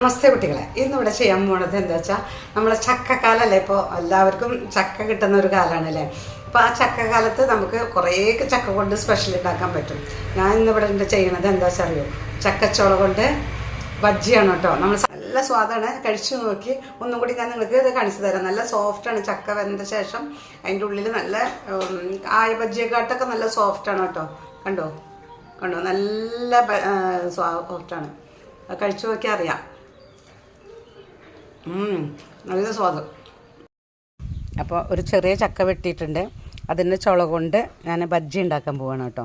നമസ്തേ കുട്ടികളെ, ഇന്നിവിടെ ചെയ്യാൻ പോണത് എന്താ വെച്ചാൽ നമ്മളെ ചക്കക്കാലല്ലേ. ഇപ്പോൾ എല്ലാവർക്കും ചക്ക കിട്ടുന്ന ഒരു കാലമാണല്ലേ. അപ്പോൾ ആ ചക്കക്കാലത്ത് നമുക്ക് കുറേയൊക്കെ ചക്ക കൊണ്ട് സ്പെഷ്യൽ ഉണ്ടാക്കാൻ പറ്റും. ഞാൻ ഇന്നിവിടെ ചെയ്യണത് എന്താ വെച്ചാൽ അറിയോ, ചക്കച്ചോള കൊണ്ട് ബജ്ജിയാണ് കേട്ടോ. നമ്മൾ നല്ല സ്വാദാണ്, കഴിച്ചു നോക്കി. ഒന്നും കൂടി ഞാൻ നിങ്ങൾക്ക് ഇത് കാണിച്ചു തരാം. നല്ല സോഫ്റ്റാണ് ചക്ക വെന്ത ശേഷം. അതിൻ്റെ ഉള്ളിൽ നല്ല ആയ ബജ്ജിയെക്കാട്ടൊക്കെ നല്ല സോഫ്റ്റാണ് കേട്ടോ. കണ്ടോ കണ്ടോ, നല്ല സോഫ്റ്റാണ്. കഴിച്ചു നോക്കിയാൽ അറിയാം. നല്ല സ്വാദം. അപ്പോൾ ഒരു ചെറിയ ചക്ക വെട്ടിയിട്ടുണ്ട്. അതിൻ്റെ ചുള കൊണ്ട് ഞാൻ ബജ്ജി ഉണ്ടാക്കാൻ പോവാണ് കേട്ടോ.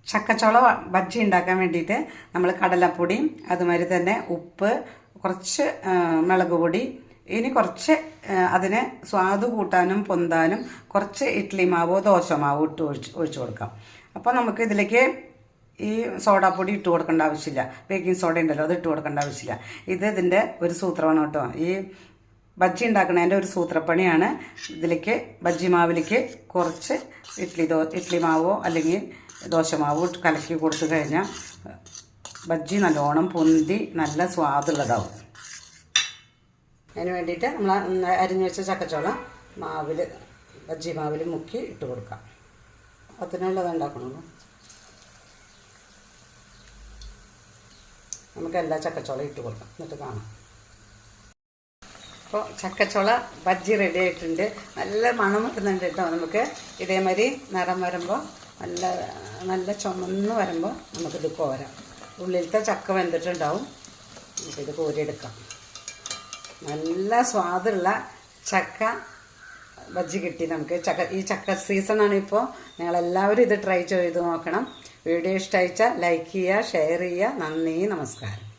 ചക്കച്ചുള ബജ്ജി ഉണ്ടാക്കാൻ വേണ്ടിയിട്ട് നമ്മൾ കടലപ്പൊടിയും അതുമാതിരി തന്നെ ഉപ്പ്, കുറച്ച് മുളക് പൊടി, ഇനി കുറച്ച് അതിന് സ്വാദ് കൂട്ടാനും പൊന്താനും കുറച്ച് ഇഡ്ഡലി മാവോ ദോശ മാവോ ഒഴിച്ചു കൊടുക്കാം. അപ്പോൾ നമുക്ക് ഇതിലേക്ക് ഈ സോഡാപ്പൊടി ഇട്ട് കൊടുക്കേണ്ട ആവശ്യമില്ല. ബേക്കിംഗ് സോഡ ഉണ്ടല്ലോ, അത് ഇട്ട് കൊടുക്കേണ്ട ആവശ്യമില്ല. ഇതിൻ്റെ ഒരു സൂത്രമാണ് കേട്ടോ. ഈ ബജ്ജി ഉണ്ടാക്കുന്നതിൻ്റെ ഒരു സൂത്രപ്പണിയാണ്. ഇതിലേക്ക് ബജ്ജി മാവിലേക്ക് കുറച്ച് ഇഡ്ഡലി മാവോ അല്ലെങ്കിൽ ദോശമാവോ കലക്കി കൊടുത്തു കഴിഞ്ഞാൽ ബജ്ജി നല്ലോണം പൊന്തി നല്ല സ്വാദുള്ളതാവും. അതിന് വേണ്ടിയിട്ട് നമ്മൾ അരിഞ്ഞു വെച്ച ചക്കച്ചോള ബജ്ജി മാവിൽ മുക്കി ഇട്ട് കൊടുക്കാം. അതിനുള്ളത് ഉണ്ടാക്കണമല്ലോ. നമുക്ക് എല്ലാ ചക്കച്ചോളയും ഇട്ട് കൊടുക്കാം, എന്നിട്ട് കാണാം. അപ്പോൾ ചക്കച്ചോള ബജ്ജി റെഡി ആയിട്ടുണ്ട്. നല്ല മണം കിട്ടുന്നുണ്ട് കേട്ടോ. നമുക്ക് ഇതേമാതിരി നിറം വരുമ്പോൾ നല്ല ചുമന്ന് വരുമ്പോൾ നമുക്കിത് കോരാം. ഉള്ളിലത്തെ ചക്ക വെന്തിട്ടുണ്ടാവും. നമുക്കിത് കോരിയെടുക്കാം. നല്ല സ്വാദുള്ള ചക്ക ബജ്ജി കിട്ടി നമുക്ക്. ഈ ചക്ക സീസണാണ് ഇപ്പോൾ. നിങ്ങളെല്ലാവരും ഇത് ട്രൈ ചെയ്ത് നോക്കണം. വീഡിയോ ഇഷ്ടമായിച്ചാൽ ലൈക്ക് ചെയ്യുക, ഷെയർ ചെയ്യുക. നന്ദി, നമസ്കാരം.